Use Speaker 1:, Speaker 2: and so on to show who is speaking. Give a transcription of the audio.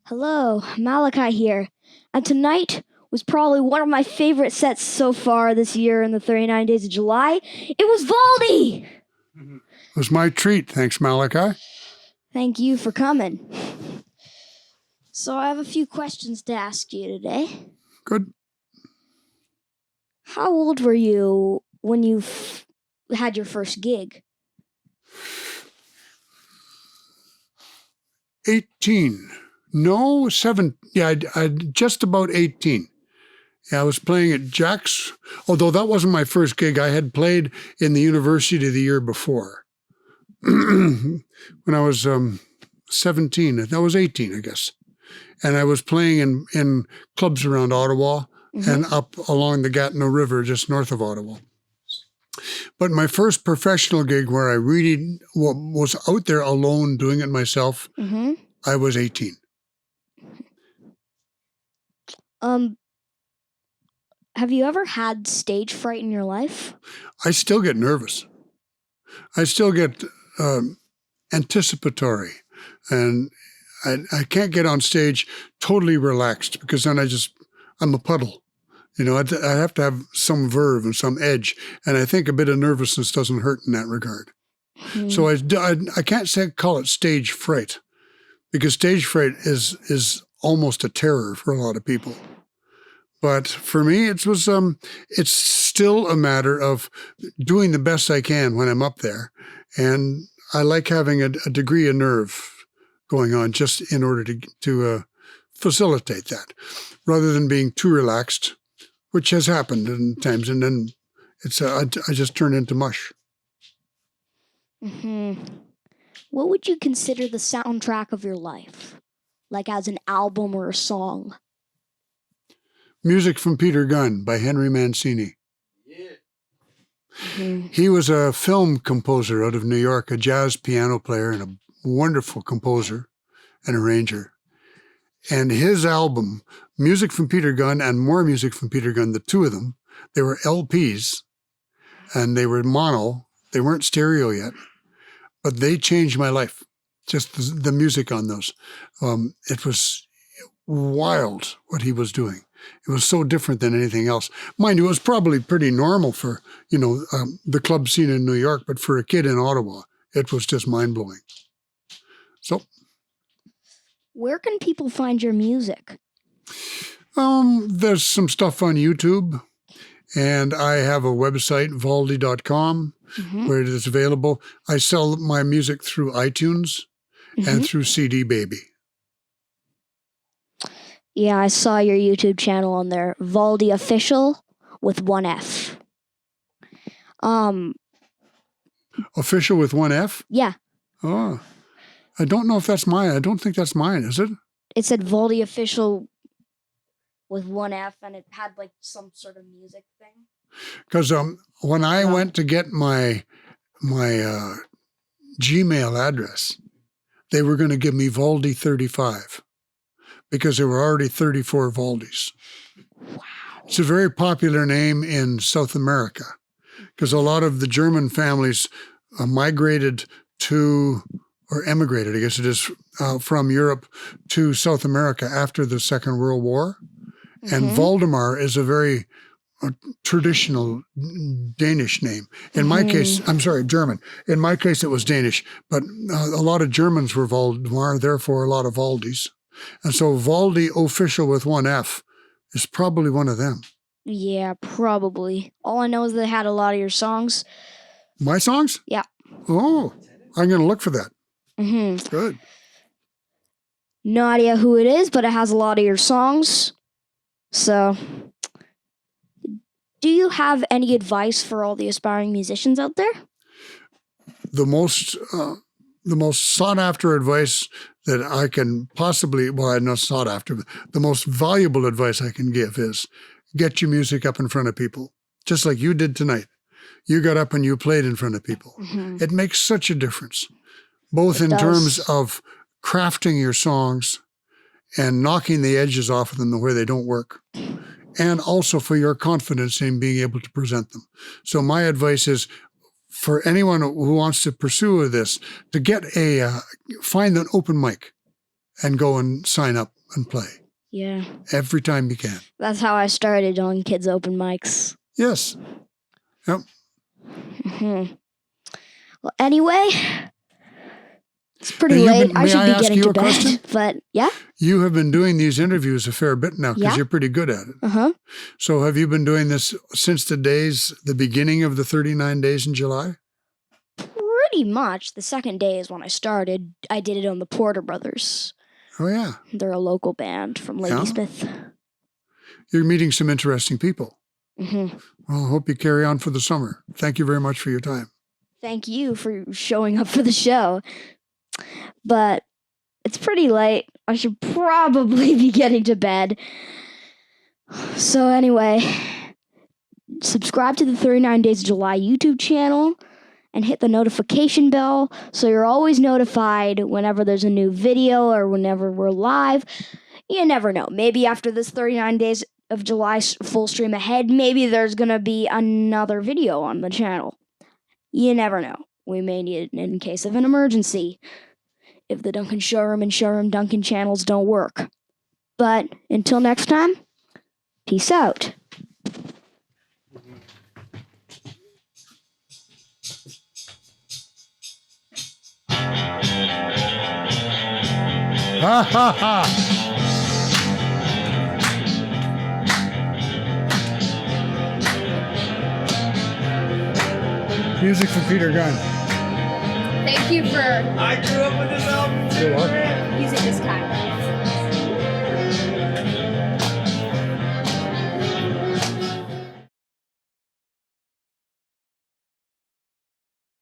Speaker 1: Hello, Malakai here. And tonight was probably one of my favorite sets so far this year in the 39 Days of July. It was Valdy!
Speaker 2: It was my treat. Thanks, Malakai.
Speaker 1: Thank you for coming. So I have a few questions to ask you today.
Speaker 2: Good.
Speaker 1: How old were you when you had your first gig?
Speaker 2: 18. No, 7. Yeah, I just about 18. Yeah, I was playing at Jack's, although that wasn't my first gig. I had played in the university the year before. When I was 17. That was 18, I guess. And I was playing in clubs around Ottawa and up along the Gatineau River just north of Ottawa. But my first professional gig where I really was out there alone doing it myself, I was 18.
Speaker 1: Have you ever had stage fright in your life?
Speaker 2: I still get nervous. I still get anticipatory. And I can't get on stage totally relaxed because then I'm a puddle. You know, I have to have some verve and some edge. And I think a bit of nervousness doesn't hurt in that regard. So I can't call it stage fright, because stage fright is almost a terror for a lot of people. But for me, it's still a matter of doing the best I can when I'm up there. And I like having a degree of nerve going on just in order to facilitate that, rather than being too relaxed, which has happened in times. And then I just turn into mush.
Speaker 1: What would you consider the soundtrack of your life? Like as an album or a song?
Speaker 2: Music from Peter Gunn by Henry Mancini. Yeah. He was a film composer out of New York, a jazz piano player and a wonderful composer and arranger. And his album, Music from Peter Gunn and More Music from Peter Gunn, the two of them, they were LPs and they were mono. They weren't stereo yet, but they changed my life. Just the music on those. It was wild what he was doing. It was so different than anything else. Mind you, it was probably pretty normal for, the club scene in New York, but for a kid in Ottawa, it was just mind-blowing. So,
Speaker 1: where can people find your music?
Speaker 2: There's some stuff on YouTube, and I have a website, valdy.com, where it is available. I sell my music through iTunes and through CD Baby.
Speaker 1: Yeah, I saw your YouTube channel on there, Valdy Official with one F.
Speaker 2: Official with one F?
Speaker 1: Yeah.
Speaker 2: Oh, I don't know if that's mine. I don't think that's mine, is it?
Speaker 1: It said Valdy Official with one F, and it had like some sort of music thing.
Speaker 2: Because when I went to get my Gmail address, they were going to give me Valdy 35 because there were already 34 Valdys.
Speaker 1: Wow.
Speaker 2: It's a very popular name in South America because a lot of the German families migrated to, or emigrated, I guess it is, from Europe to South America after the Second World War. And Valdemar is a very traditional Danish name. In my case, German. In my case, it was Danish, but a lot of Germans were Valdemar, therefore a lot of Valdys. And so Valdy Official with one F is probably one of them.
Speaker 1: Yeah, probably. All I know is they had a lot of your songs.
Speaker 2: My songs?
Speaker 1: Yeah.
Speaker 2: Oh, I'm going to look for that. Good.
Speaker 1: No idea who it is, but it has a lot of your songs. So, do you have any advice for all the aspiring musicians out there?
Speaker 2: The most sought after advice that I can possibly, not sought after, but the most valuable advice I can give is get your music up in front of people, just like you did tonight. You got up and you played in front of people. It makes such a difference, both in terms of crafting your songs and knocking the edges off of them where they don't work, and also for your confidence in being able to present them. So my advice is for anyone who wants to pursue this, to find an open mic and go and sign up and play
Speaker 1: Yeah.
Speaker 2: every time you can.
Speaker 1: That's how I started on kids' open mics.
Speaker 2: Yes. Yep.
Speaker 1: Mm-hmm. Well, anyway, it's pretty
Speaker 2: Now,
Speaker 1: late. I
Speaker 2: may
Speaker 1: should
Speaker 2: I
Speaker 1: be
Speaker 2: ask
Speaker 1: getting
Speaker 2: you
Speaker 1: to
Speaker 2: a
Speaker 1: bed.
Speaker 2: question?
Speaker 1: But yeah.
Speaker 2: You have been doing these interviews a fair bit now because
Speaker 1: Yeah.
Speaker 2: you're pretty good at it.
Speaker 1: Uh-huh.
Speaker 2: So have you been doing this since the beginning of the 39 days in July?
Speaker 1: Pretty much. The second day is when I started. I did it on the Porter Brothers.
Speaker 2: Oh, yeah.
Speaker 1: They're a local band from
Speaker 2: Yeah.
Speaker 1: Ladysmith.
Speaker 2: You're meeting some interesting people.
Speaker 1: Mm-hmm.
Speaker 2: Well, I hope you carry on for the summer. Thank you very much for your time.
Speaker 1: Thank you for showing up for the show. But it's pretty late. I should probably be getting to bed. So anyway, subscribe to the 39 Days of July YouTube channel and hit the notification bell so you're always notified whenever there's a new video or whenever we're live. You never know. Maybe after this 39 Days of July full stream ahead, maybe there's going to be another video on the channel. You never know. We may need it in case of an emergency if the Duncan Showroom and Showroom Duncan channels don't work. But until next time, peace out.
Speaker 2: Ha ha ha! Music from Peter Gunn.
Speaker 3: Thank you for
Speaker 4: I grew up with this album too.
Speaker 2: You're welcome.
Speaker 3: using this time.